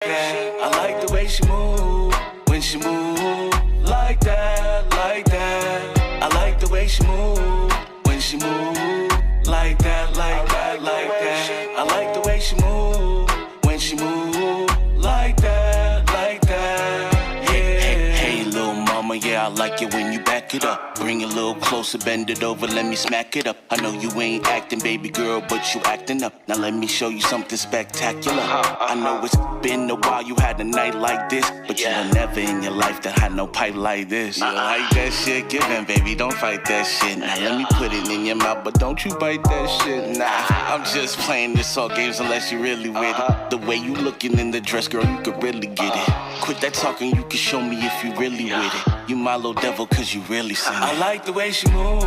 that. I like the way she move when she move like that, like that. I like the way she move when she move like that, like that, like that. I like the way she move when she move like that, like that. Yeah. Hey, little mama, yeah, I like it when you back it up. Bring it a little closer, bend it over, let me smack it up. I know you ain't acting, baby girl, but you acting up. Now let me show you something spectacular. I know it's been a while you had a night like this, but you were never in your life that had no pipe like this. You like that shit? Give in, baby, don't fight that shit. Now let me put it in your mouth, but don't you bite that shit. Nah, I'm just playing this all games unless you really with it. The way you looking in the dress, girl, you could really get it. Quit that talking, you can show me if you really with it. You my little devil, cause you really seen it. I like the way she move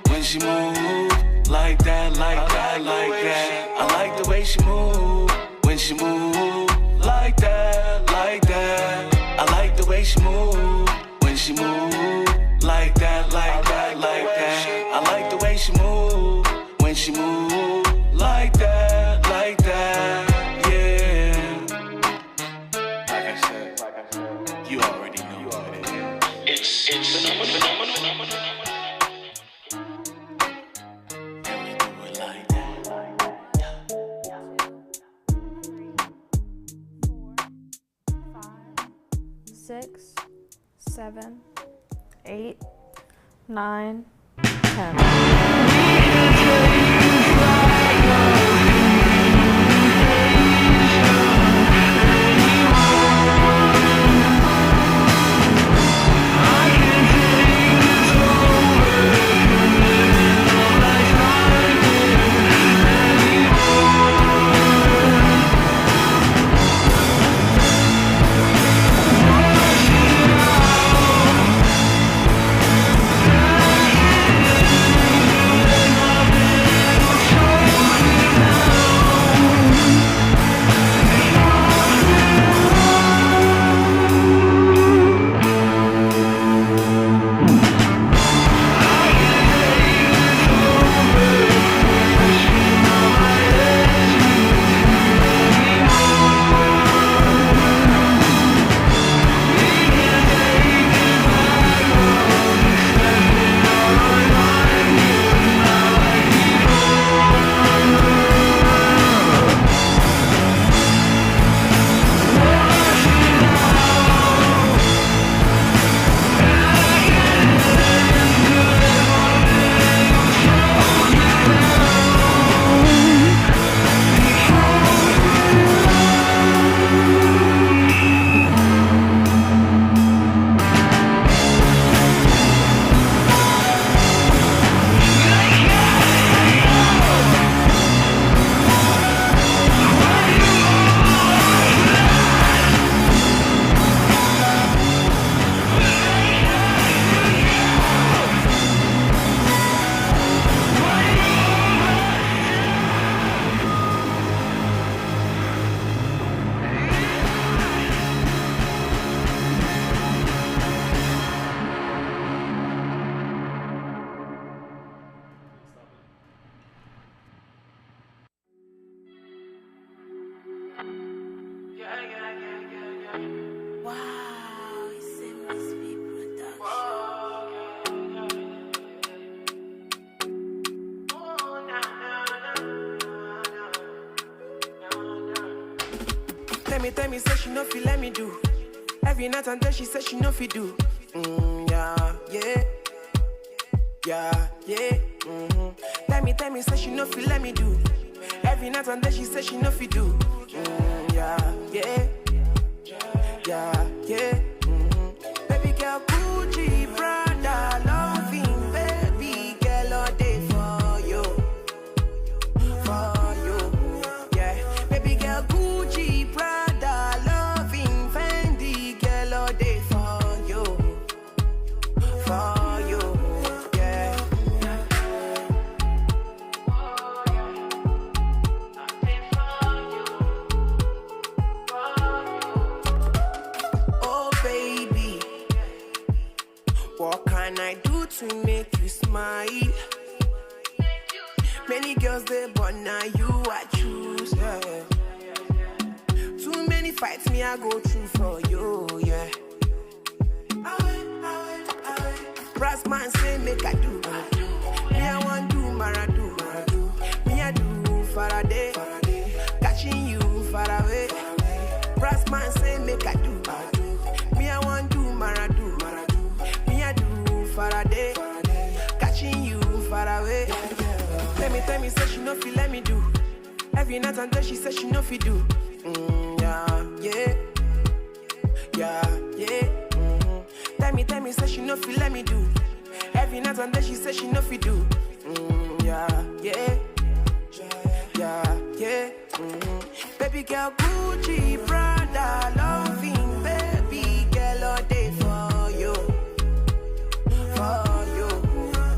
when she move like that, like that, like that. I like the way she move when she move like that, like that. I like the way she move when she move like that, like that, like that. I like the way she move when she move like that, like that. Yeah. Like I said, you already know what it is. It's phenomenal. And we do it like that. 5, 6, 7, 8, 9, 10. Wow, it's MSB production. Tell me, say she no feel let me do. Every night and day she say she no feel do. Yeah. Tell me, say she no feel let me do. Every night and day she say she no feel do. Yeah. Baby girl, Gucci, Prada, loving, baby girl, all day for you. Yeah. Baby girl, Gucci, Prada, loving, Fendi, girl, all day for you. Yeah. Oh baby, what can I do to make you smile? Many girls there, but now you I choose. Yeah. Too many fights me, I go through for you, yeah. Brass man say make I do. Me I want do Maradu. Me I do Faraday. Catching you far away. Brass man say make I do. Me I want do Maradu. Me I do Faraday. Catching you far away. Tell me, say she no feel let me do. Every night and day she say she no feel do. Yeah. Tell me, say she no feel let me do. Every night and day she say she no feel do. Baby girl, Gucci, Prada, loving, baby girl, all day for you.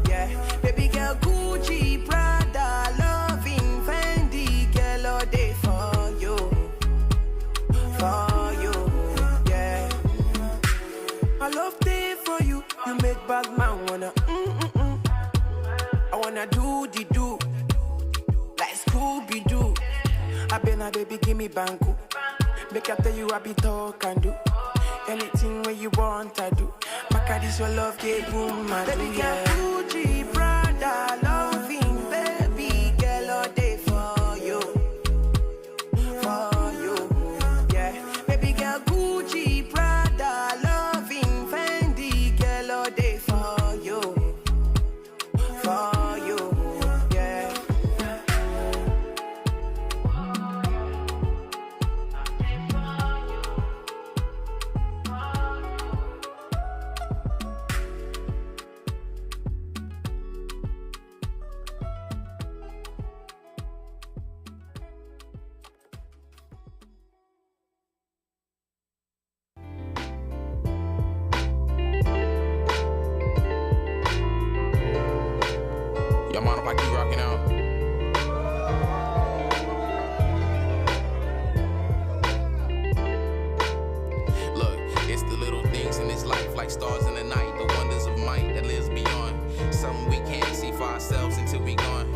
Yeah. Baby girl, Gucci, Prada, loving, Fendi, girl, all day for you. Yeah. I love day for you. You make bad man wanna I wanna do the do like Scooby-Doo. I been a baby, give me banku. Make I tell you I be talk and do anything when you want I do. Maka this your love, get boom, my baby girl, Gucci, Prada, loving, baby girl, all day for you. Yeah. Baby girl, Gucci, Prada, loving, Fendi, girl, all day for you. Yeah. Y'all mind if I keep rocking out? Look, it's the little things in this life, like stars in the night, the wonders of might that lives beyond. Something we can't see for ourselves until we gone.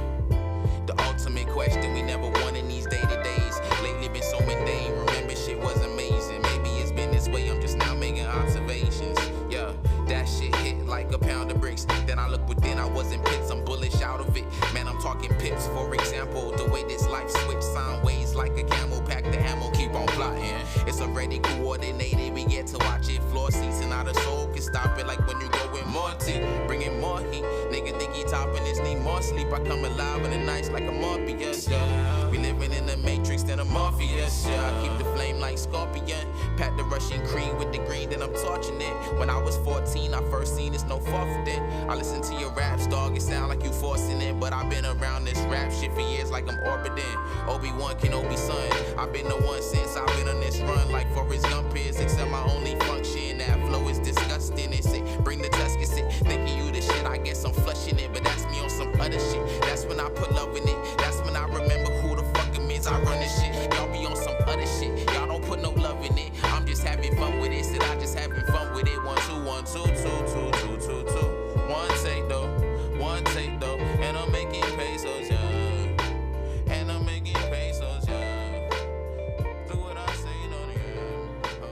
The ultimate question we never won in these day-to-days. Lately been so mundane, remember shit was amazing. Maybe it's been this way, I'm just now making observations. Yeah, that shit hit like a pound of bricks. Then I look within, I wasn't pits, I'm bullish out of it. Man, I'm talking pips, for example. The way this life switch sound ways like a camel. Pack the ammo, keep on plotting. It's already coordinated, we get to watch it. Floor seats and how the soul can stop it. Like when you go with more tea, bringing more heat. Nigga think he topping this, need more sleep. I come alive in the nights like a Morpheus, yeah. We living in the Matrix, then a Morpheus, yeah. I keep the flame like Scorpion. Pack the Russian cream with the green, then I'm torching it. When I was 14, I first seen it's no far from that. I listen to your raps, dog, it sound like you forcing it. But I've been around this rap shit for years like I'm orbiting. Obi-Wan Kenobi son, I've been the one since I've been on this run. Like Forrest Gump is, except my only function. That flow is disgusting, it's it. Bring the Tuscus it, thinking you the shit, I guess I'm flushing it. But that's me on some other shit, that's when I put love in it. That's when I remember who the fuck it means I run this shit. Y'all be on some other shit, y'all don't put no love in it. I'm just having fun with it, said I just having fun with it. 1, 2, 1, 2, 2, 2, 2, 2, 2. One take though, and I'm making pesos, yeah. And I'm making pesos, yeah. Do what I say, no, yeah. Oh,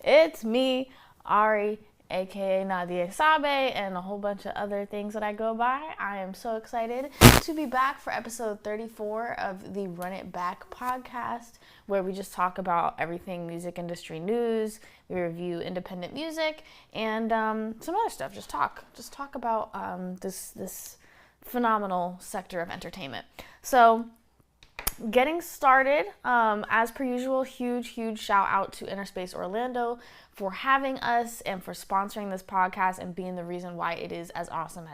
It's me, Ari, aka Nadia Sabe, and a whole bunch of other things that I go by. I am so excited to be back for episode 34 of the Run It Back podcast, where we just talk about everything music industry news. We review independent music and some other stuff. Just talk about this phenomenal sector of entertainment. So, getting started, as per usual, huge shout out to Innerspace Orlando for having us and for sponsoring this podcast and being the reason why it is as awesome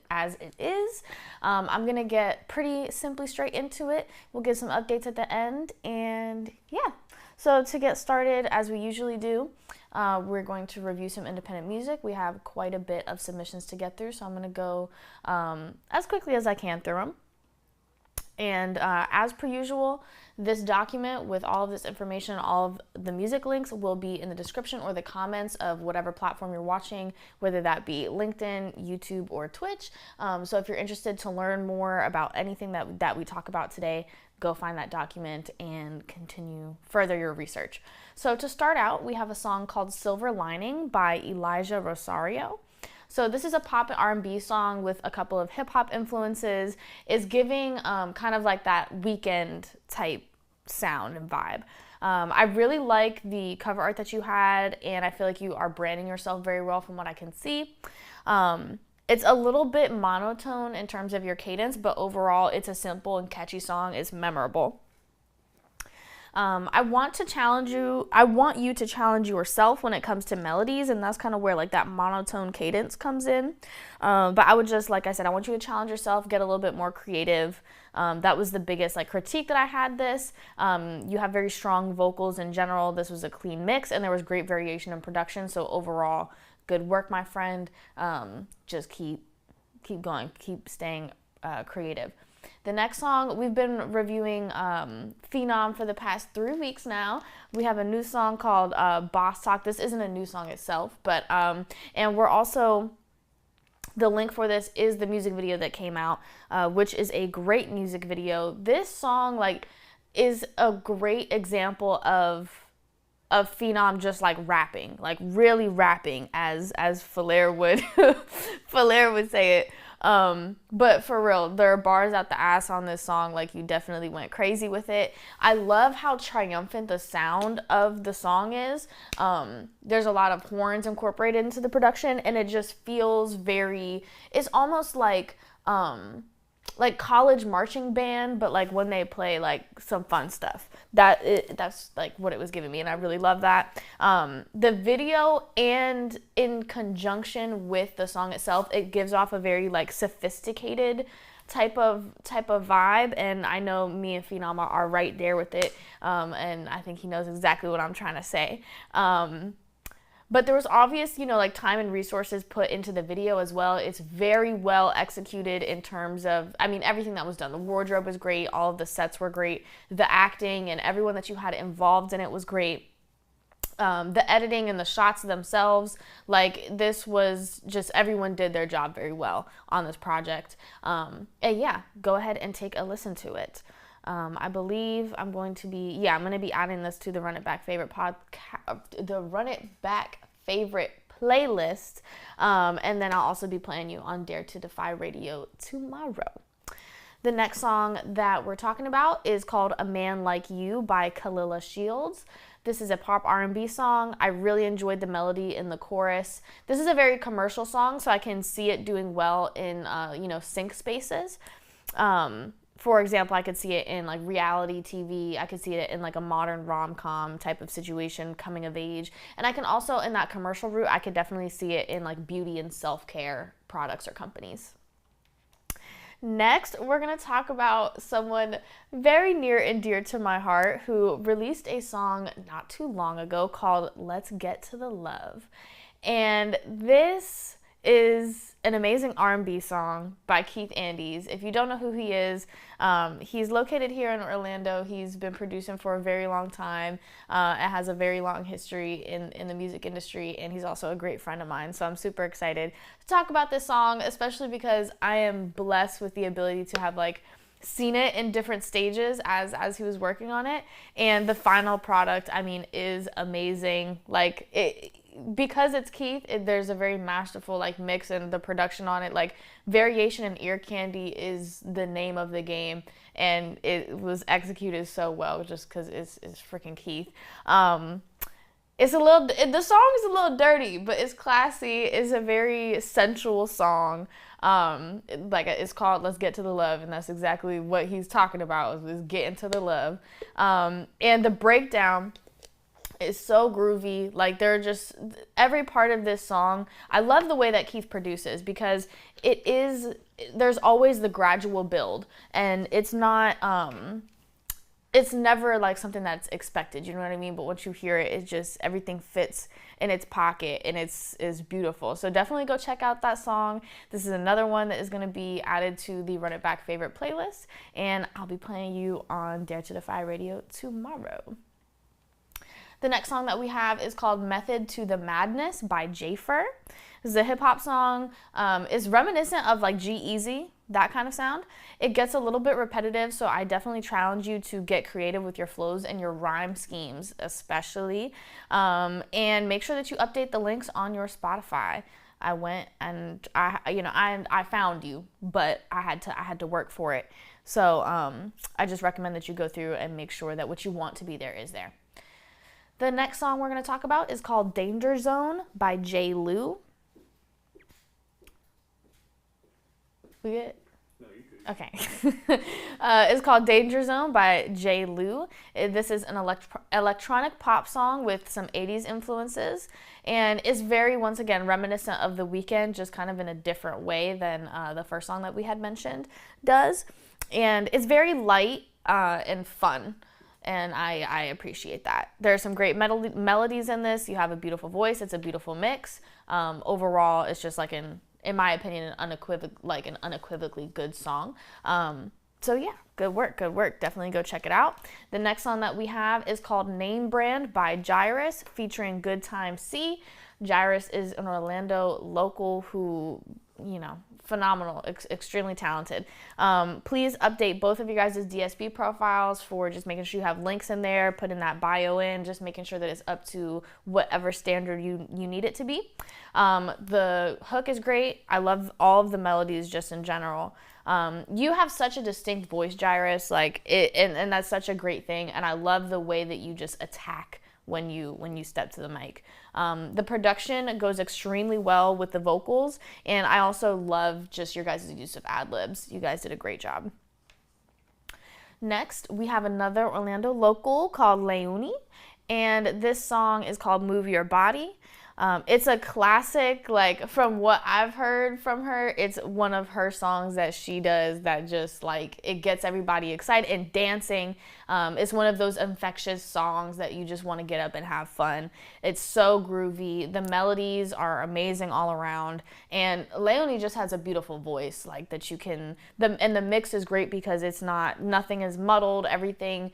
as it is. I'm going to get pretty simply straight into it. We'll give some updates at the end, and yeah. So to get started, as we usually do, we're going to review some independent music. We have quite a bit of submissions to get through, so I'm going to go as quickly as I can through them. And as per usual, this document with all of this information, all of the music links will be in the description or the comments of whatever platform you're watching, whether that be LinkedIn, YouTube, or Twitch. So if you're interested to learn more about anything that we talk about today, go find that document and continue further your research. So to start out, we have a song called Silver Lining by Elijah Rosario. So this is a pop and R&B song with a couple of hip-hop influences. It's giving kind of like that Weeknd type sound and vibe. I really like the cover art that you had, and I feel like you are branding yourself very well from what I can see. It's a little bit monotone in terms of your cadence, but overall it's a simple and catchy song. It's memorable. I want you to challenge yourself when it comes to melodies, and that's kind of where like that monotone cadence comes in. But I would just, like I said, I want you to challenge yourself, get a little bit more creative. That was the biggest like critique that I had this. You have very strong vocals in general. This was a clean mix, and there was great variation in production. So overall, good work, my friend. Just keep going, keep staying creative. The next song, we've been reviewing Phenom for the past 3 weeks now. We have a new song called Boss Talk. This isn't a new song itself, but and we're also, the link for this is the music video that came out, which is a great music video. This song like is a great example of Phenom just like rapping, like really rapping, as Flair would say it. But for real, there are bars out the ass on this song. Like, you definitely went crazy with it. I love how triumphant the sound of the song is. There's a lot of horns incorporated into the production, and it just feels it's almost like college marching band, but like when they play like some fun stuff. That's like what it was giving me, and I really love that. The video, and in conjunction with the song itself, it gives off a very like sophisticated type of vibe, and I know me and Phenom are right there with it, and I think he knows exactly what I'm trying to say. But there was obvious, like time and resources put into the video as well. It's very well executed in terms of, everything that was done. The wardrobe was great. All of the sets were great. The acting and everyone that you had involved in it was great. The editing and the shots themselves, like this was just, everyone did their job very well on this project. And yeah, go ahead and take a listen to it. I believe I'm going to be adding this to the Run It Back favorite playlist. And then I'll also be playing you on Dare to Defy Radio tomorrow. The next song that we're talking about is called A Man Like You by Kalila Shields. This is a pop R&B song. I really enjoyed the melody in the chorus. This is a very commercial song, so I can see it doing well in, sync spaces. For example, I could see it in like reality TV. I could see it in like a modern rom-com type of situation, coming of age. And I can also, in that commercial route, I could definitely see it in like beauty and self-care products or companies. Next, we're going to talk about someone very near and dear to my heart who released a song not too long ago called Let's Get to the Love. And this is an amazing R&B song by Keith Andes. If you don't know who he is, he's located here in Orlando. He's been producing for a very long time. It has a very long history in the music industry, and he's also a great friend of mine. So I'm super excited to talk about this song, especially because I am blessed with the ability to have like seen it in different stages as he was working on it, and the final product, I mean, is amazing. Like, because it's Keith, there's a very masterful like mix, and the production on it, like Variation and Ear Candy is the name of the game, and it was executed so well just because it's freaking Keith. The song is a little dirty, but it's classy. It's a very sensual song. It's called Let's Get to the Love, and that's exactly what he's talking about, is getting to the love. And the breakdown is so groovy. Like, they're just, every part of this song, I love the way that Keith produces, because there's always the gradual build, and it's not, it's never like something that's expected, you know what I mean? But once you hear it, everything fits in its pocket, and it's beautiful. So definitely go check out that song. This is another one that is going to be added to the Run It Back favorite playlist, and I'll be playing you on Dare to Defy Radio tomorrow. The next song that we have is called Method to the Madness by Jafer. This is a hip-hop song. It's reminiscent of like G-Eazy, that kind of sound. It gets a little bit repetitive, so I definitely challenge you to get creative with your flows and your rhyme schemes especially. And make sure that you update the links on your Spotify. I went and I found you, but I had to work for it. So I just recommend that you go through and make sure that what you want to be there is there. The next song we're going to talk about is called Danger Zone by J. Lou. We good? No, you good. Okay. It's called Danger Zone by J. Lou. This is an electronic pop song with some 80s influences. And it's very, once again, reminiscent of The Weeknd, just kind of in a different way than the first song that we had mentioned does. And it's very light and fun. And I appreciate that. There are some great melodies in this. You have a beautiful voice. It's a beautiful mix. Overall, it's just like in my opinion, an unequivocally good song. So yeah, good work. Definitely go check it out. The next song that we have is called Name Brand by Jairus, featuring Good Time C. Jairus is an Orlando local who, phenomenal, extremely talented. Please update both of you guys' DSP profiles for just making sure you have links in there, putting that bio in, just making sure that it's up to whatever standard you need it to be. The hook is great. I love all of the melodies just in general. You have such a distinct voice, Jairus, and that's such a great thing. And I love the way that you just attack when you step to the mic. The production goes extremely well with the vocals, and I also love just your guys' use of ad-libs. You guys did a great job. Next, we have another Orlando local called Leonie, and this song is called Move Your Body. It's a classic, like, from what I've heard from her, it's one of her songs that she does that just, like, it gets everybody excited and dancing. It's one of those infectious songs that you just want to get up and have fun. It's so groovy. The melodies are amazing all around. And Leonie just has a beautiful voice, like, that you can, and the mix is great because it's nothing is muddled. Everything,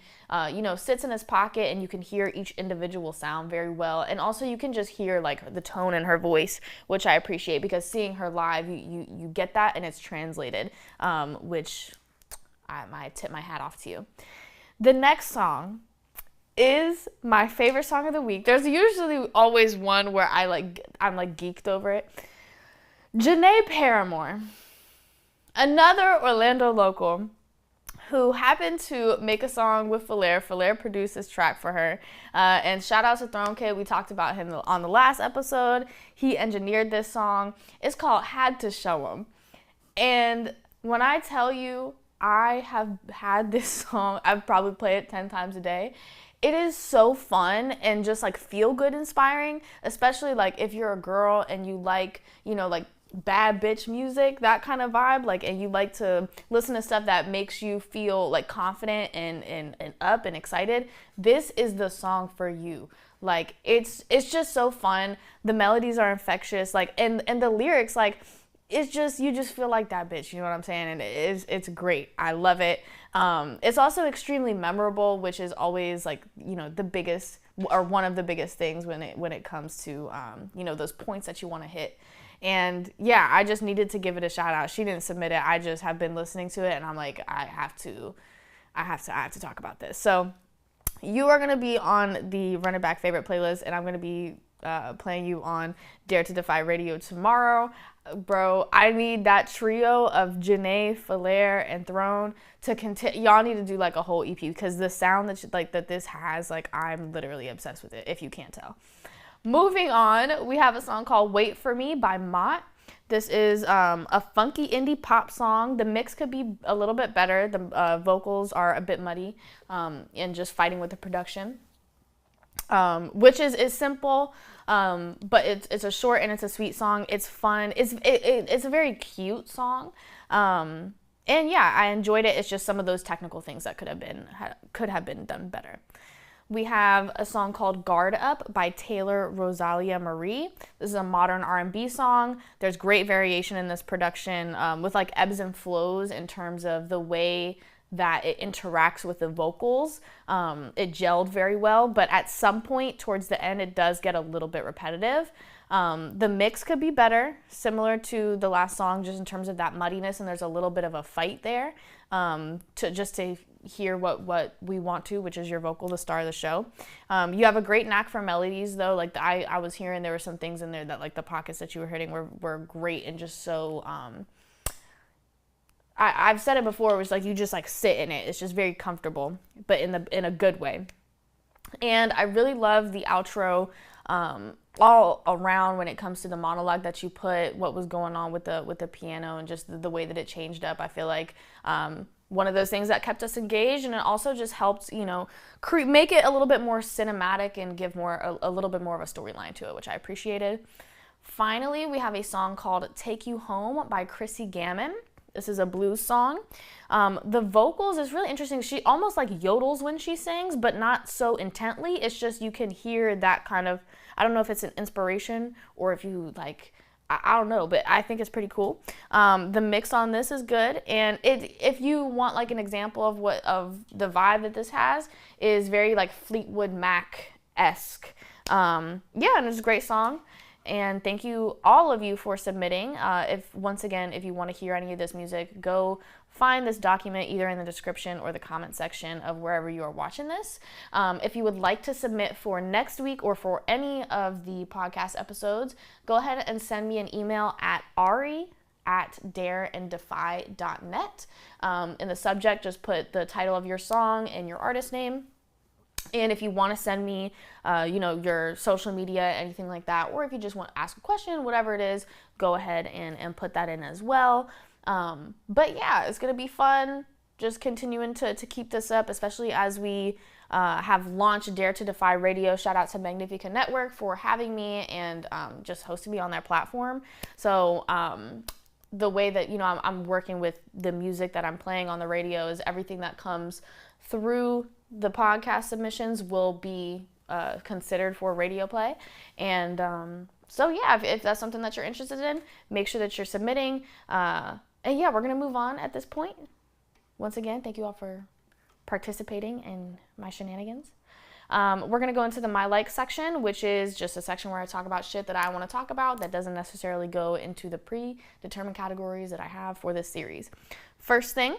sits in its pocket, and you can hear each individual sound very well. And also you can just hear, like, the tone in her voice, which I appreciate, because seeing her live, you get that, and it's translated, which I tip my hat off to you. The next song is my favorite song of the week. There's usually always one where I'm geeked over it. Janae Paramore, another Orlando local who happened to make a song with Falair. Falair produced this track for her. And shout out to Throne Kid. We talked about him on the last episode. He engineered this song. It's called Had to Show 'Em. And when I tell you, I have had this song, I've probably played it 10 times a day. It is so fun and just like feel good inspiring, especially like if you're a girl and you like, like bad bitch music, that kind of vibe, like, and you like to listen to stuff that makes you feel like confident and up and excited. This is the song for you. Like, it's just so fun. The melodies are infectious, like, and the lyrics, like, it's just, you just feel like that bitch, you know what I'm saying? And it's great. I love it. It's also extremely memorable, which is always like, the biggest, or one of the biggest things when it comes to, those points that you want to hit. And yeah, I just needed to give it a shout out. She didn't submit it. I just have been listening to it, and I'm like, I have to talk about this. So you are going to be on the Run It Back favorite playlist, and I'm going to be playing you on Dare to Defy Radio tomorrow. Bro, I need that trio of Janae, Falaire, and Throne to continue. Y'all need to do like a whole EP, because the sound that this has, like, I'm literally obsessed with it, if you can't tell. Moving on, we have a song called Wait For Me by Mott. This is a funky indie pop song. The mix could be a little bit better. The vocals are a bit muddy and just fighting with the production, which is simple, but it's a short and it's a sweet song. It's fun. It's a very cute song. And yeah, I enjoyed it. It's just some of those technical things that could have been done better. We have a song called Guard Up by Taylor Rosalia Marie. This is a modern R&B song. There's great variation in this production with like ebbs and flows in terms of the way that it interacts with the vocals. It gelled very well, but at some point towards the end, it does get a little bit repetitive. The mix could be better, similar to the last song, just in terms of that muddiness, and there's a little bit of a fight there to hear what we want to, which is your vocal, the star of the show. You have a great knack for melodies, though. Like I was hearing there were some things in there that, like, the pockets that you were hitting were great and just so. I've said it before. It was like you just like sit in it. It's just very comfortable, but in a good way. And I really love the outro. All around when it comes to the monologue that you put, what was going on with the piano and just the way that it changed up. I feel like one of those things that kept us engaged, and it also just helped, make it a little bit more cinematic and give a little bit more of a storyline to it, which I appreciated. Finally, we have a song called Take You Home by Chrissy Gammon. This is a blues song. The vocals is really interesting. She almost like yodels when she sings, but not so intently. It's just you can hear that kind of, I don't know if it's an inspiration or if you like, I don't know, but I think it's pretty cool. The mix on this is good, and if you want like an example of the vibe that this has, is very like Fleetwood Mac-esque. And it's a great song. And thank you, all of you, for submitting. If you want to hear any of this music, go find this document either in the description or the comment section of wherever you are watching this. If you would like to submit for next week or for any of the podcast episodes, go ahead and send me an email at ari@dareanddefy.net. In the subject, just put the title of your song and your artist name. And if you want to send me, your social media, anything like that, or if you just want to ask a question, whatever it is, go ahead and put that in as well. But yeah, it's going to be fun. Just continuing to keep this up, especially as we have launched Dare to Defy Radio. Shout out to Magnifica Network for having me and just hosting me on their platform. So the way that, I'm working with the music that I'm playing on the radio is everything that comes through the podcast submissions will be considered for radio play. And so yeah, if that's something that you're interested in, make sure that you're submitting. And yeah, we're going to move on at this point. Once again, thank you all for participating in my shenanigans. We're going to go into the My Like section, which is just a section where I talk about shit that I want to talk about that doesn't necessarily go into the predetermined categories that I have for this series. First thing,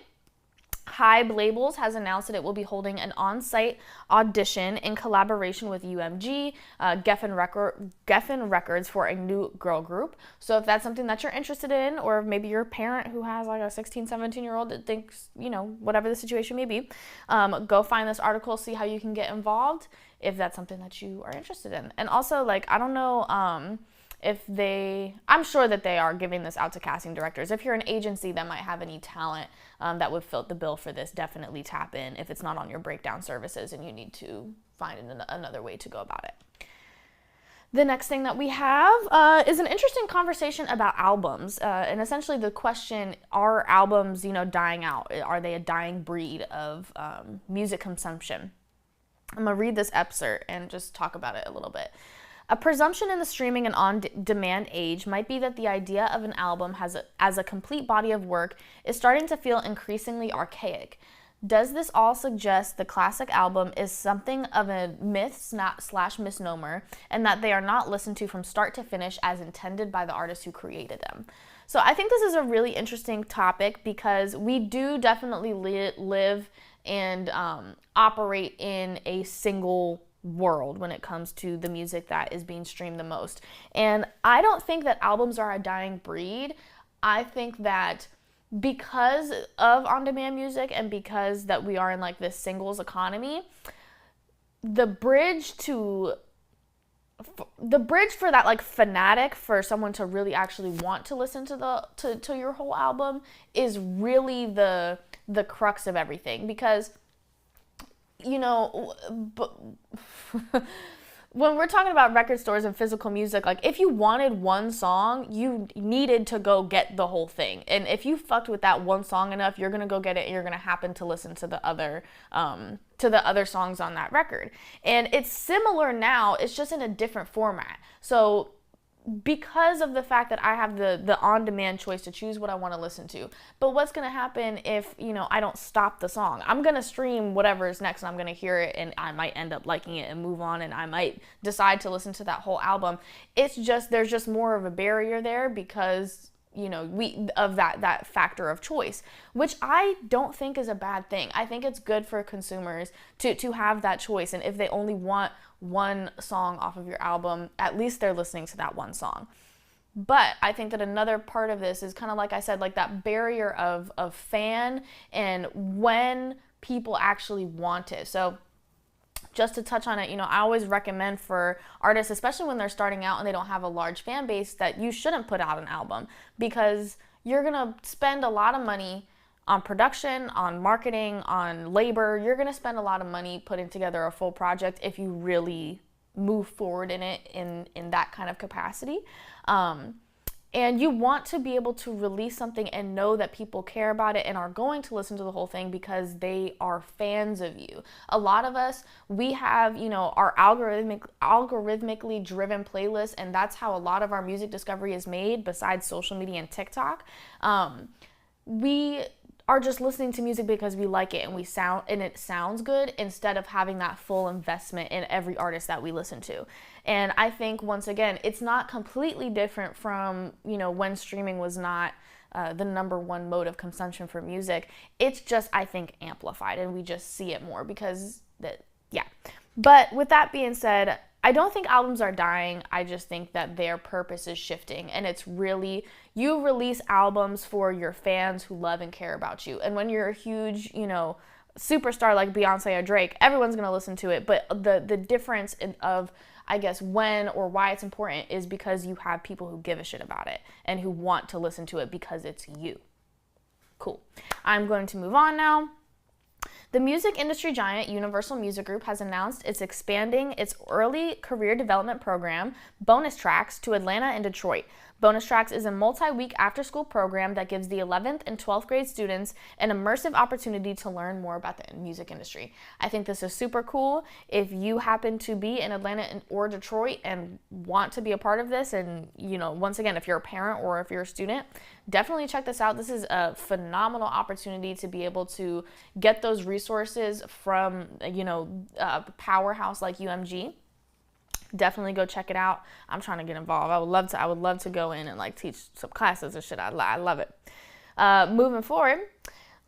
Hybe Labels has announced that it will be holding an on-site audition in collaboration with UMG, Geffen Records, for a new girl group. So if that's something that you're interested in, or maybe you're a parent who has like a 16, 17-year-old that thinks, whatever the situation may be, go find this article, see how you can get involved if that's something that you are interested in. And also, I don't know, I'm sure that they are giving this out to casting directors. If you're an agency that might have any talent that would fit the bill for this, definitely tap in if it's not on your breakdown services and you need to find another way to go about it. The next thing that we have is an interesting conversation about albums. And essentially the question, are albums, dying out? Are they a dying breed of music consumption? I'm going to read this excerpt and just talk about it a little bit. A presumption in the streaming and on-demand age might be that the idea of an album as a complete body of work is starting to feel increasingly archaic. Does this all suggest the classic album is something of a myth / misnomer, and that they are not listened to from start to finish as intended by the artists who created them? So I think this is a really interesting topic because we do definitely live and operate in a single world when it comes to the music that is being streamed the most. And I don't think that albums are a dying breed. I think that because of on-demand music and because that we are in like this singles economy, the bridge for that like fanatic, for someone to really actually want to listen to your whole album, is really the crux of everything. Because when we're talking about record stores and physical music, like if you wanted one song, you needed to go get the whole thing. And if you fucked with that one song enough, you're gonna go get it and you're gonna happen to listen to the other songs on that record. And it's similar now, it's just in a different format. So because of the fact that I have the on-demand choice to choose what I want to listen to. But what's going to happen if, I don't stop the song? I'm going to stream whatever is next and I'm going to hear it and I might end up liking it and move on and I might decide to listen to that whole album. It's just, there's just more of a barrier there because that factor of choice, which I don't think is a bad thing. I think it's good for consumers to have that choice. And if they only want one song off of your album, at least they're listening to that one song. But I think that another part of this is kind of like I said, like that barrier of fan and when people actually want it. So just to touch on it, I always recommend for artists, especially when they're starting out and they don't have a large fan base, that you shouldn't put out an album because you're going to spend a lot of money on production, on marketing, on labor. You're going to spend a lot of money putting together a full project if you really move forward in it in that kind of capacity. And you want to be able to release something and know that people care about it and are going to listen to the whole thing because they are fans of you. A lot of us, we have, our algorithmically driven playlists, and that's how a lot of our music discovery is made besides social media and TikTok. We are just listening to music because we like it and it sounds good instead of having that full investment in every artist that we listen to. And I think once again, it's not completely different from, when streaming was not the number one mode of consumption for music. It's just, I think, amplified and we just see it more because But with that being said, I don't think albums are dying. I just think that their purpose is shifting, and it's really, you release albums for your fans who love and care about you. And when you're a huge, superstar like Beyonce or Drake, everyone's going to listen to it. But the difference of, I guess, when or why it's important is because you have people who give a shit about it and who want to listen to it because it's you. Cool. I'm going to move on now. The music industry giant Universal Music Group has announced it's expanding its early career development program, Bonus Tracks, to Atlanta and Detroit. Bonus Tracks is a multi-week after-school program that gives the 11th and 12th grade students an immersive opportunity to learn more about the music industry. I think this is super cool. If you happen to be in Atlanta or Detroit and want to be a part of this, and once again, if you're a parent or if you're a student, definitely check this out. This is a phenomenal opportunity to be able to get those resources from, a powerhouse like UMG. Definitely go check it out. I'm trying to get involved. I would love to go in and teach some classes and shit. I love it. Moving forward,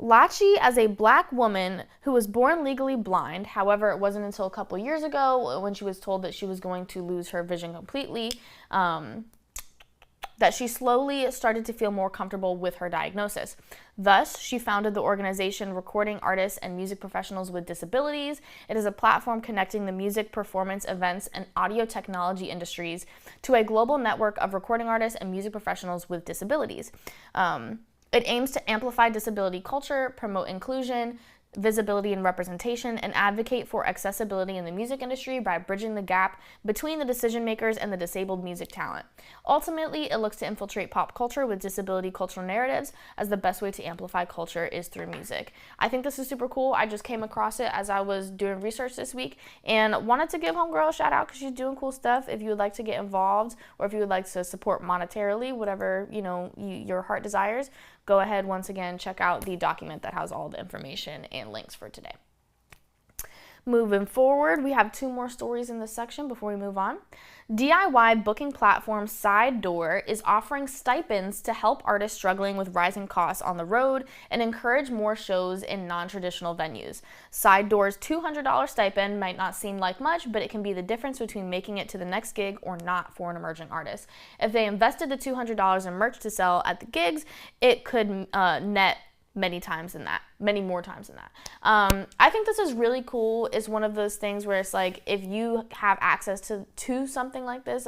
Lachi, as a black woman who was born legally blind, however, it wasn't until a couple years ago when she was told that she was going to lose her vision completely, that she slowly started to feel more comfortable with her diagnosis. Thus, she founded the organization Recording Artists and Music Professionals with Disabilities. It is a platform connecting the music, performance, events, and audio technology industries to a global network of recording artists and music professionals with disabilities. It aims to amplify disability culture, promote inclusion, visibility and representation, and advocate for accessibility in the music industry by bridging the gap between the decision makers and the disabled music talent. Ultimately, it looks to infiltrate pop culture with disability cultural narratives, as the best way to amplify culture is through music. I think this is super cool. I just came across it as I was doing research this week and wanted to give homegirl a shout out because she's doing cool stuff. If you would like to get involved or if you would like to support monetarily, whatever your heart desires, go ahead, once again, check out the document that has all the information and links for today. Moving forward, we have 2 more stories in this section before we move on. DIY booking platform Side Door is offering stipends to help artists struggling with rising costs on the road and encourage more shows in non-traditional venues. Side Door's $200 stipend might not seem like much, but it can be the difference between making it to the next gig or not for an emerging artist. If they invested the $200 in merch to sell at the gigs, it could net many more times than that. I think this is really cool. It's one of those things where it's like, if you have access to something like this,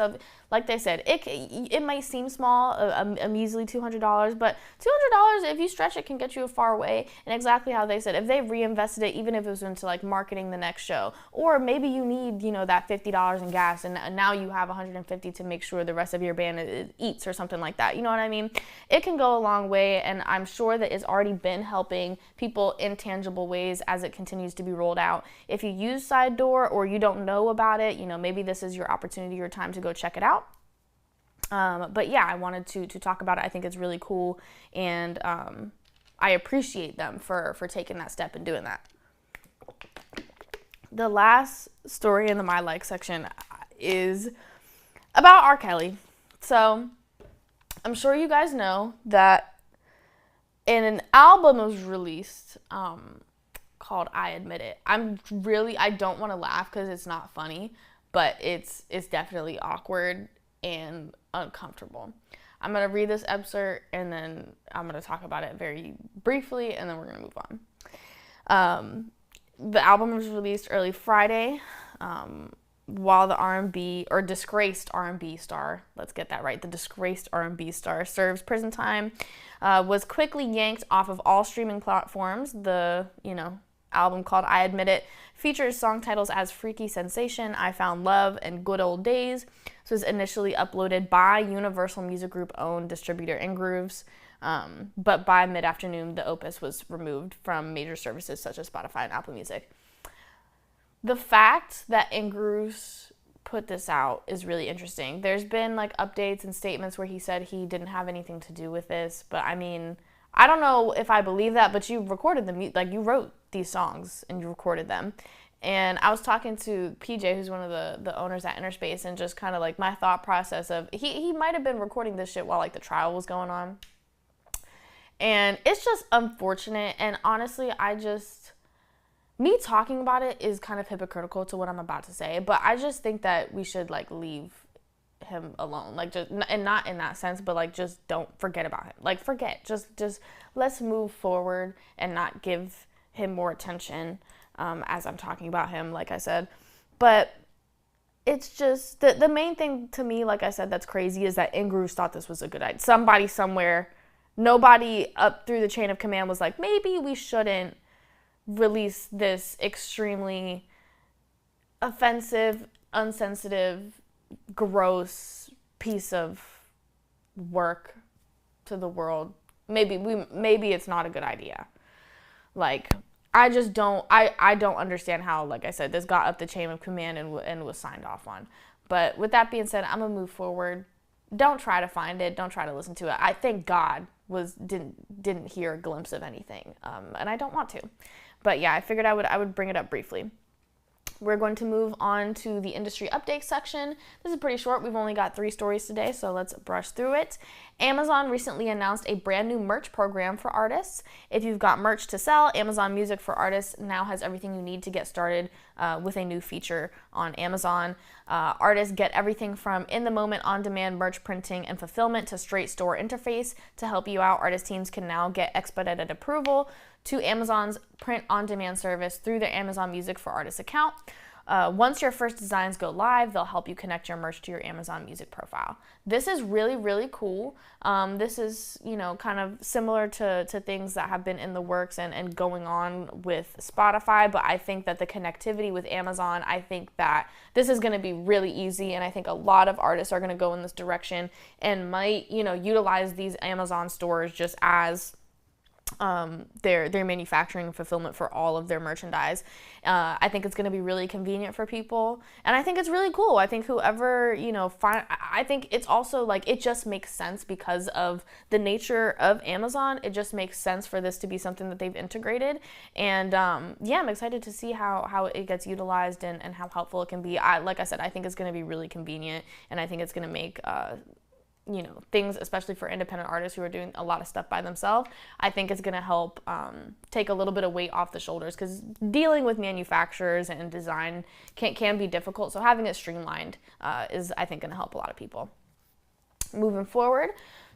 like they said, it might seem small, a measly $200, but $200, if you stretch it, can get you a far way. And exactly how they said, if they reinvested it, even if it was into like marketing the next show, or maybe you need, that $50 in gas, and now you have $150 to make sure the rest of your band eats or something like that. You know what I mean? It can go a long way, and I'm sure that it's already been helping people in tangible ways as it continues to be rolled out. If you use Side Door or you don't know about it, maybe this is your opportunity or time to go check it out. But yeah, I wanted to talk about it. I think it's really cool, and I appreciate them for taking that step and doing that. The last story in the My Like section is about R. Kelly. So I'm sure you guys know that an album was released called I Admit It. I don't want to laugh because it's not funny, but it's definitely awkward and uncomfortable. I'm going to read this excerpt, and then I'm going to talk about it very briefly, and then we're going to move on. The album was released early Friday, while the R&B, or disgraced R&B star, let's get that right, the disgraced R&B star serves prison time, was quickly yanked off of all streaming platforms. The, album called I Admit It features song titles as Freaky Sensation, I Found Love, and Good Old Days. This was initially uploaded by Universal Music Group owned distributor Ingrooves, but by mid-afternoon, the opus was removed from major services such as Spotify and Apple Music. The fact that Ingrooves put this out is really interesting. There's been updates and statements where he said he didn't have anything to do with this, but I mean, I don't know if I believe that, but you recorded them, you wrote these songs and you recorded them. And I was talking to PJ, who's one of the owners at Interspace, and just kind of my thought process of he might have been recording this shit while the trial was going on. And it's just unfortunate, and honestly, me talking about it is kind of hypocritical to what I'm about to say, but I just think that we should leave him alone, and not in that sense, but just don't forget about him. Just let's move forward and not give him more attention as I'm talking about him, like I said. But it's just the main thing to me, like I said, that's crazy is that Ingrooves thought this was a good idea. Somebody somewhere, nobody up through the chain of command was like, maybe we shouldn't release this extremely offensive, unsensitive, gross piece of work to the world. Maybe it's not a good idea. I just don't I don't understand how, like I said, this got up the chain of command and was signed off on. But with that being said, I'm gonna move forward. Don't try to find it. Don't try to listen to it. I thank God didn't hear a glimpse of anything, and I don't want to. But yeah, I figured I would bring it up briefly. We're going to move on to the industry update section. This is pretty short. We've only got 3 stories today, so let's brush through it. Amazon recently announced a brand new merch program for artists. If you've got merch to sell, Amazon Music for Artists now has everything you need to get started with a new feature on Amazon. Artists get everything from in-the-moment, on-demand merch printing and fulfillment to straight store interface. To help you out, artist teams can now get expedited approval to Amazon's print-on-demand service through their Amazon Music for Artists account. Once your first designs go live, they'll help you connect your merch to your Amazon Music profile. This is really, really cool. This is, kind of similar to things that have been in the works and going on with Spotify, but I think that the connectivity with Amazon, I think that this is going to be really easy, and I think a lot of artists are going to go in this direction and might, utilize these Amazon stores just as their manufacturing and fulfillment for all of their merchandise. I think it's going to be really convenient for people, and I think it's really cool. I think whoever, I think it's also like, it just makes sense because of the nature of Amazon. It just makes sense for this to be something that they've integrated, and I'm excited to see how it gets utilized and how helpful it can be. Like I said, I think it's going to be really convenient, and I think it's going to make things, especially for independent artists who are doing a lot of stuff by themselves, I think it's going to help take a little bit of weight off the shoulders, because dealing with manufacturers and design can be difficult. So having it streamlined is, I think, going to help a lot of people. Moving forward,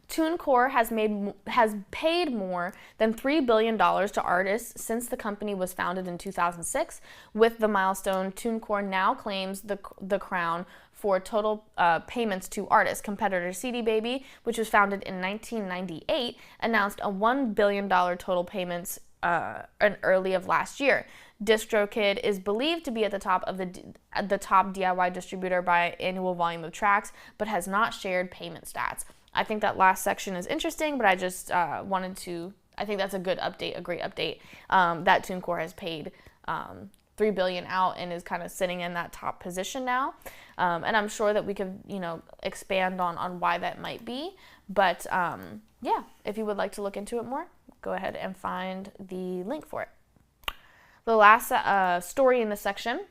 TuneCore has paid more than $3 billion to artists since the company was founded in 2006. With the milestone, TuneCore now claims the crown for total payments to artists. Competitor CD Baby, which was founded in 1998, announced a $1 billion total payments in early of last year. DistroKid is believed to be at the top DIY distributor by annual volume of tracks, but has not shared payment stats. I think that last section is interesting, but I just I think that's a good update, a great update, that TuneCore has paid $3 billion out and is kind of sitting in that top position now. And I'm sure that we could, expand on why that might be. But if you would like to look into it more, go ahead and find the link for it. The last story in this section: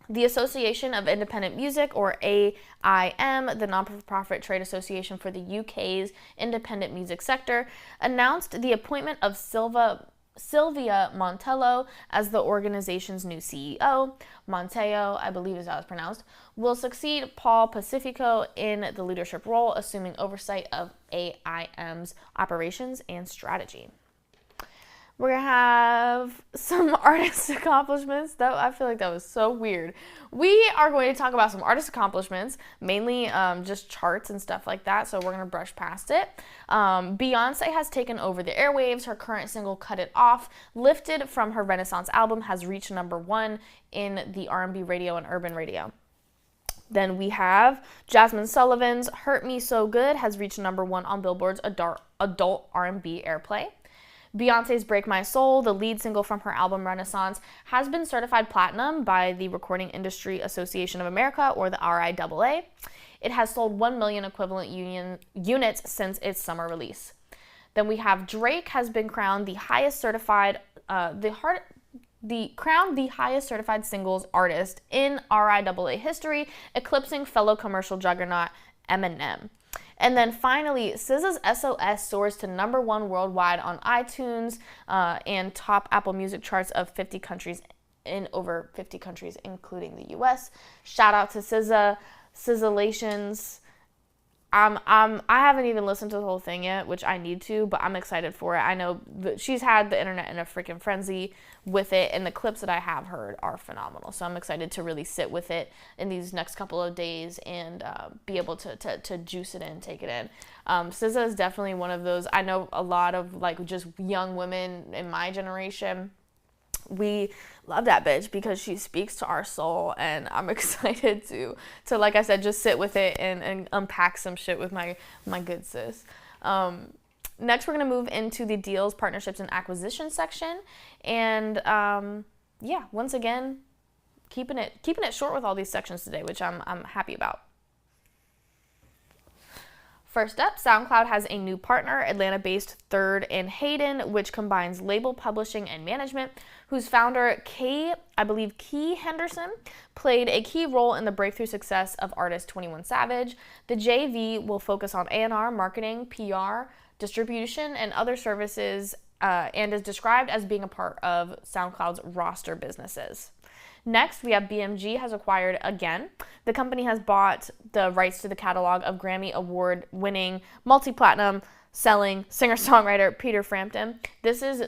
the Association of Independent Music, or AIM, the non-profit trade association for the UK's independent music sector, announced the appointment of Sylvia Montello as the organization's new CEO. Monteo, I believe is how it's pronounced, will succeed Paul Pacifico in the leadership role, assuming oversight of AIM's operations and strategy. We're going to have some artist accomplishments. I feel like that was so weird. We are going to talk about some artist accomplishments, mainly just charts and stuff like that, so we're going to brush past it. Beyonce has taken over the airwaves. Her current single, Cut It Off, lifted from her Renaissance album, has reached number 1 in the R&B radio and urban radio. Then we have Jasmine Sullivan's Hurt Me So Good has reached number 1 on Billboard's adult R&B airplay. Beyonce's Break My Soul, the lead single from her album Renaissance, has been certified platinum by the Recording Industry Association of America, or the RIAA. It has sold 1 million equivalent units since its summer release. Then we have Drake has been crowned the highest certified singles artist in RIAA history, eclipsing fellow commercial juggernaut Eminem. And then finally, SZA's SOS soars to number 1 worldwide on iTunes and top Apple Music charts of 50 countries, in over 50 countries, including the US. Shout out to SZA, SZAlations. I haven't even listened to the whole thing yet, which I need to, but I'm excited for it. I know that she's had the internet in a freaking frenzy with it, and the clips that I have heard are phenomenal. So I'm excited to really sit with it in these next couple of days and be able to juice it in, take it in. SZA is definitely one of those. I know a lot of just young women in my generation, we love that bitch because she speaks to our soul, and I'm excited to like I said, just sit with it and unpack some shit with my good sis. Next, we're going to move into the deals, partnerships, and acquisition section. And once again, keeping it short with all these sections today, which I'm happy about. First up, SoundCloud has a new partner, Atlanta-based Third and Hayden, which combines label publishing and management, whose founder, Key Henderson, played a key role in the breakthrough success of artist 21 Savage. The JV will focus on A&R, marketing, PR, distribution, and other services, and is described as being a part of SoundCloud's roster businesses. Next, we have BMG has acquired Again. The company has bought the rights to the catalog of Grammy Award-winning, multi-platinum selling singer-songwriter Peter Frampton. This is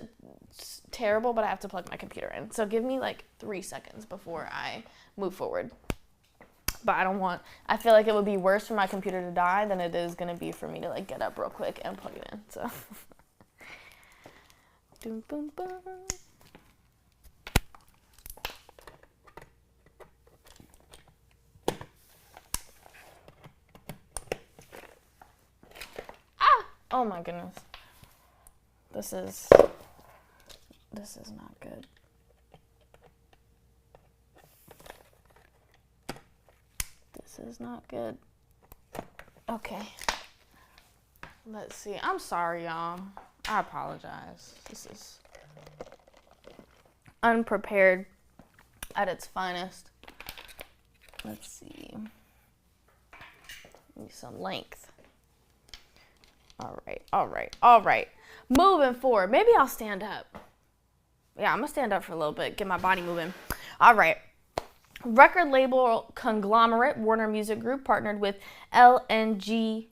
terrible, but I have to plug my computer in. So give me 3 seconds before I move forward. But I feel like it would be worse for my computer to die than it is going to be for me to get up real quick and plug it in. So, boom, boom, boom. Oh my goodness. This is not good. This is not good. Okay. Let's see. I'm sorry, y'all. I apologize. This is unprepared at its finest. Let's see. Need some length. All right. Moving forward. Maybe I'll stand up. Yeah, I'm going to stand up for a little bit, get my body moving. All right. Record label conglomerate Warner Music Group partnered with LGND.io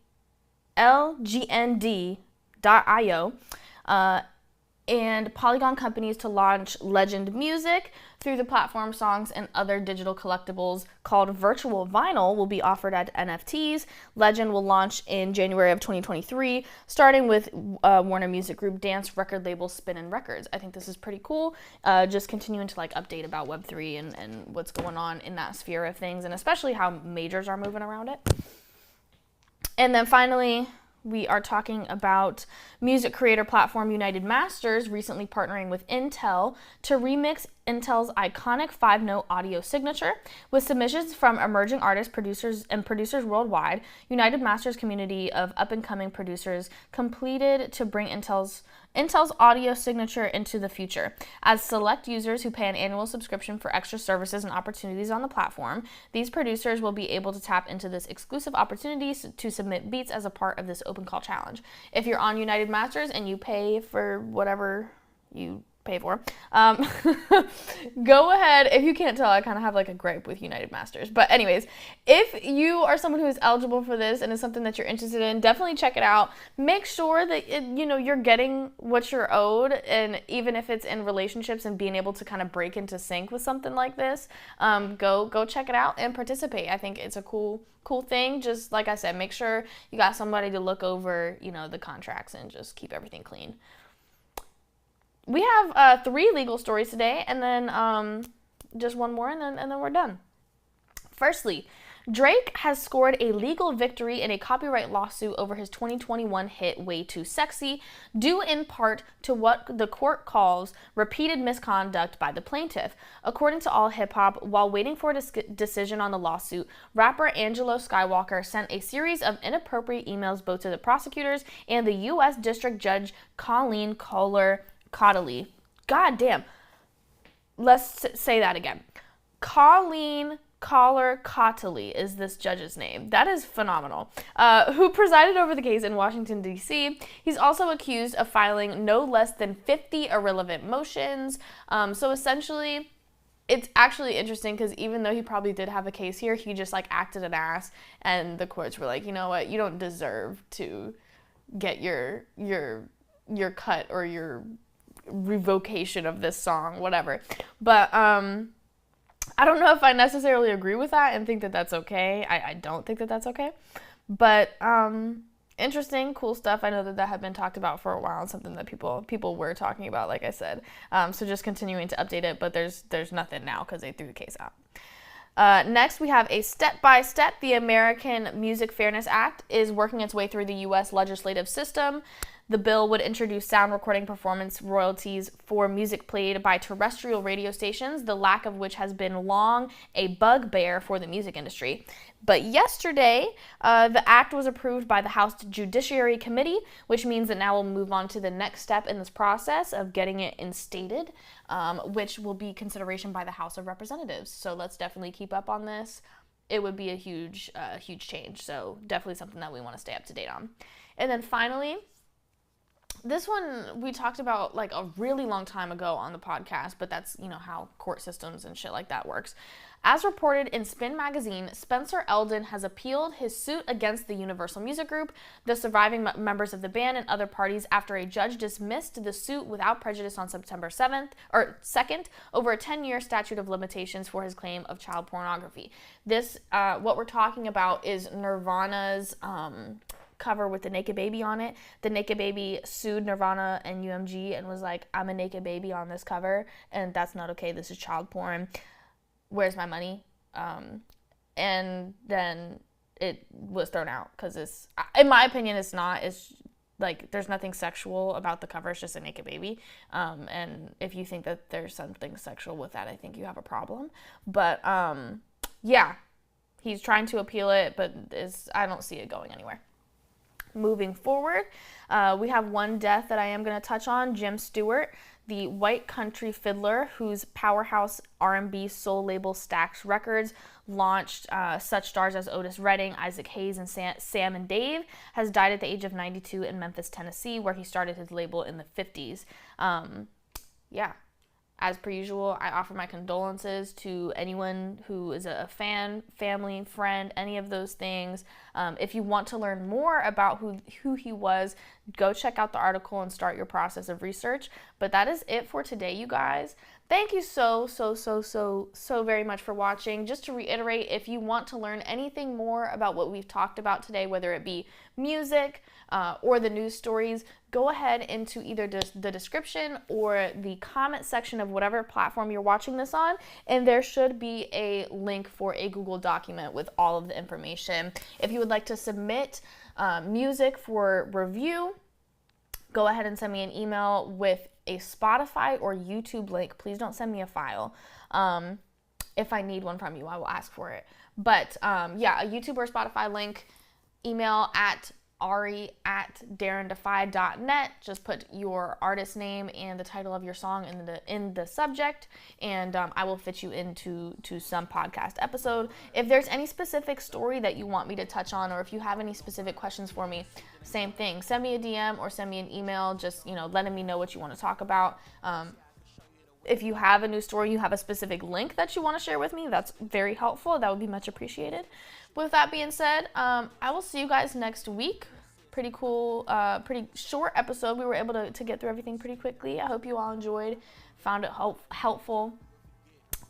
and Polygon companies to launch Legend Music. Through the platform, songs and other digital collectibles called Virtual Vinyl will be offered at NFTs. Legend will launch in January of 2023, starting with Warner Music Group dance record label Spinnin' Records. I think this is pretty cool. Just continuing to like update about Web3 and what's going on in that sphere of things, and especially how majors are moving around it. And then finally, we are talking about music creator platform United Masters recently partnering with Intel to remix Intel's iconic 5-note audio signature. With submissions from emerging artists, producers worldwide, United Masters community of up-and-coming producers completed to bring Intel's audio signature into the future. As select users who pay an annual subscription for extra services and opportunities on the platform, these producers will be able to tap into this exclusive opportunities to submit beats as a part of this open call challenge. If you're on United Masters and you pay for whatever you pay for, go ahead. If you can't tell, I kind of have like a gripe with United Masters. But anyways, if you are someone who is eligible for this and is something that you're interested in, definitely check it out. Make sure that you're getting what you're owed, and even if it's in relationships and being able to kind of break into sync with something like this, go check it out and participate. I think it's a cool thing. Just like I said, make sure you got somebody to look over, the contracts and just keep everything clean. We have 3 legal stories today, and then just one more, and then we're done. Firstly, Drake has scored a legal victory in a copyright lawsuit over his 2021 hit Way Too Sexy, due in part to what the court calls repeated misconduct by the plaintiff. According to All Hip Hop, while waiting for a decision on the lawsuit, rapper Angelo Skywalker sent a series of inappropriate emails both to the prosecutors and the U.S. District Judge Colleen Cottley. God damn. Let's say that again. Colleen Cottley is this judge's name. That is phenomenal. Who presided over the case in Washington, D.C. He's also accused of filing no less than 50 irrelevant motions. So essentially, it's actually interesting because even though he probably did have a case here, he just like acted an ass, and the courts were like, you know what, you don't deserve to get your cut or your revocation of this song, whatever. But I don't know if I necessarily agree with that and think that that's okay. I don't think that that's okay. But interesting, cool stuff. I know that had been talked about for a while, and something that people were talking about, like I said. So just continuing to update it, but there's nothing now because they threw the case out. Next, we have a step-by-step. The American Music Fairness Act is working its way through the U.S. legislative system. The bill would introduce sound recording performance royalties for music played by terrestrial radio stations, the lack of which has been long a bugbear for the music industry. But yesterday, the act was approved by the House Judiciary Committee, which means that now we'll move on to the next step in this process of getting it instated, which will be consideration by the House of Representatives. So let's definitely keep up on this. It would be a huge change. So definitely something that we want to stay up to date on. And then finally, this one we talked about like a really long time ago on the podcast, but that's, how court systems and shit like that works. As reported in Spin Magazine, Spencer Eldon has appealed his suit against the Universal Music Group, the surviving members of the band, and other parties after a judge dismissed the suit without prejudice on September 2nd over a 10-year statute of limitations for his claim of child pornography. This, what we're talking about is Nirvana's cover with the naked baby on it. The naked baby sued Nirvana and UMG and was like, I'm a naked baby on this cover, and that's not okay. This is child porn. Where's my money? And then it was thrown out because it's, in my opinion, it's not. It's like, there's nothing sexual about the cover. It's just a naked baby. And if you think that there's something sexual with that, I think you have a problem. But yeah, he's trying to appeal it, but I don't see it going anywhere. Moving forward, we have one death that I am going to touch on. Jim Stewart, the white country fiddler whose powerhouse R&B soul label Stax Records launched such stars as Otis Redding, Isaac Hayes, and Sam and Dave, has died at the age of 92 in Memphis, Tennessee, where he started his label in the 50s. Yeah. As per usual, I offer my condolences to anyone who is a fan, family, friend, any of those things. If you want to learn more about who he was, go check out the article and start your process of research. But that is it for today, you guys. Thank you so very much for watching. Just to reiterate, if you want to learn anything more about what we've talked about today, whether it be music or the news stories, go ahead into either the description or the comment section of whatever platform you're watching this on, and there should be a link for a Google document with all of the information. If you would like to submit music for review, go ahead and send me an email with a Spotify or YouTube link. Please don't send me a file. If I need one from you, I will ask for it. But yeah, a YouTube or Spotify link, email at ari@darendefy.net. Just put your artist name and the title of your song in the subject, and I will fit you into some podcast episode. If there's any specific story that you want me to touch on, or if you have any specific questions for me, same thing. Send me a DM or send me an email, just letting me know what you want to talk about. If you have a news story, you have a specific link that you want to share with me, that's very helpful. That would be much appreciated. With that being said, I will see you guys next week. Pretty cool, pretty short episode. We were able to get through everything pretty quickly. I hope you all enjoyed, found it helpful.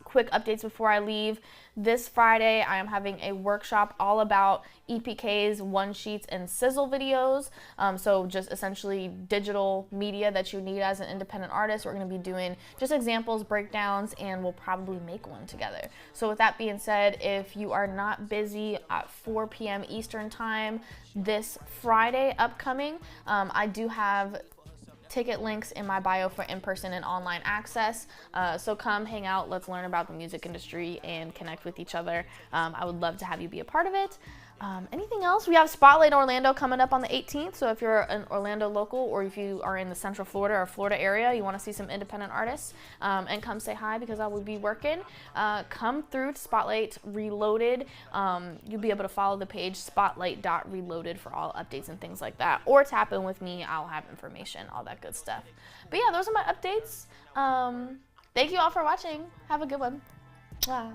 Quick updates before I leave. This Friday, I am having a workshop all about EPKs, one sheets, and sizzle videos. So just essentially digital media that you need as an independent artist. We're going to be doing just examples, breakdowns, and we'll probably make one together. So with that being said, if you are not busy at 4 p.m. Eastern time this Friday upcoming, I do have ticket links in my bio for in-person and online access. So come hang out, let's learn about the music industry and connect with each other. I would love to have you be a part of it. Anything else? We have Spotlight Orlando coming up on the 18th. So if you're an Orlando local, or if you are in the Central Florida or Florida area, you want to see some independent artists, and come say hi because I will be working. Come through to Spotlight Reloaded. You'll be able to follow the page spotlight.reloaded for all updates and things like that. Or tap in with me. I'll have information, all that good stuff. But yeah, those are my updates. Thank you all for watching. Have a good one. Bye.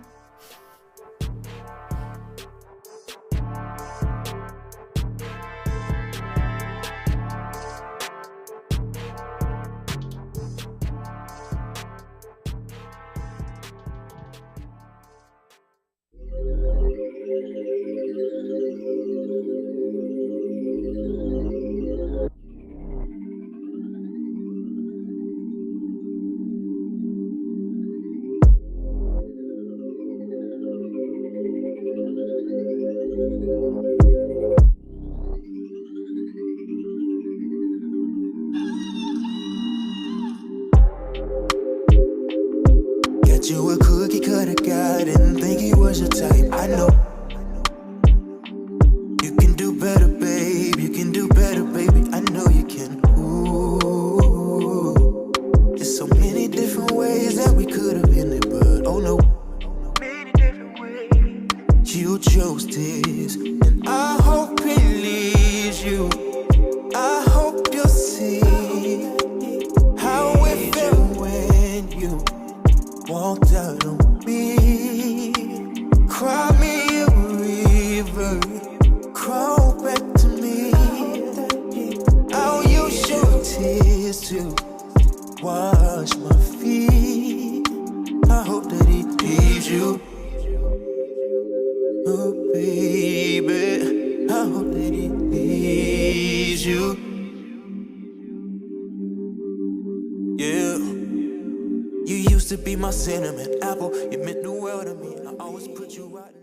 Got you a cookie cutter guy, didn't think he was your type. I know you can do better, babe. You can do better, baby. I know you can. Ooh, there's so many different ways that we could have ended, but oh no, many different ways. You chose this, and I hope it leaves you. I hope you'll see how it felt when you walked out on me. Cry me a river, crawl back to me. I'll use your tears to wash my feet. I hope that he leaves you. Oh baby, I hope that he leaves you. Yeah. You used to be my cinnamon apple. You meant the world to me. I always put you right in the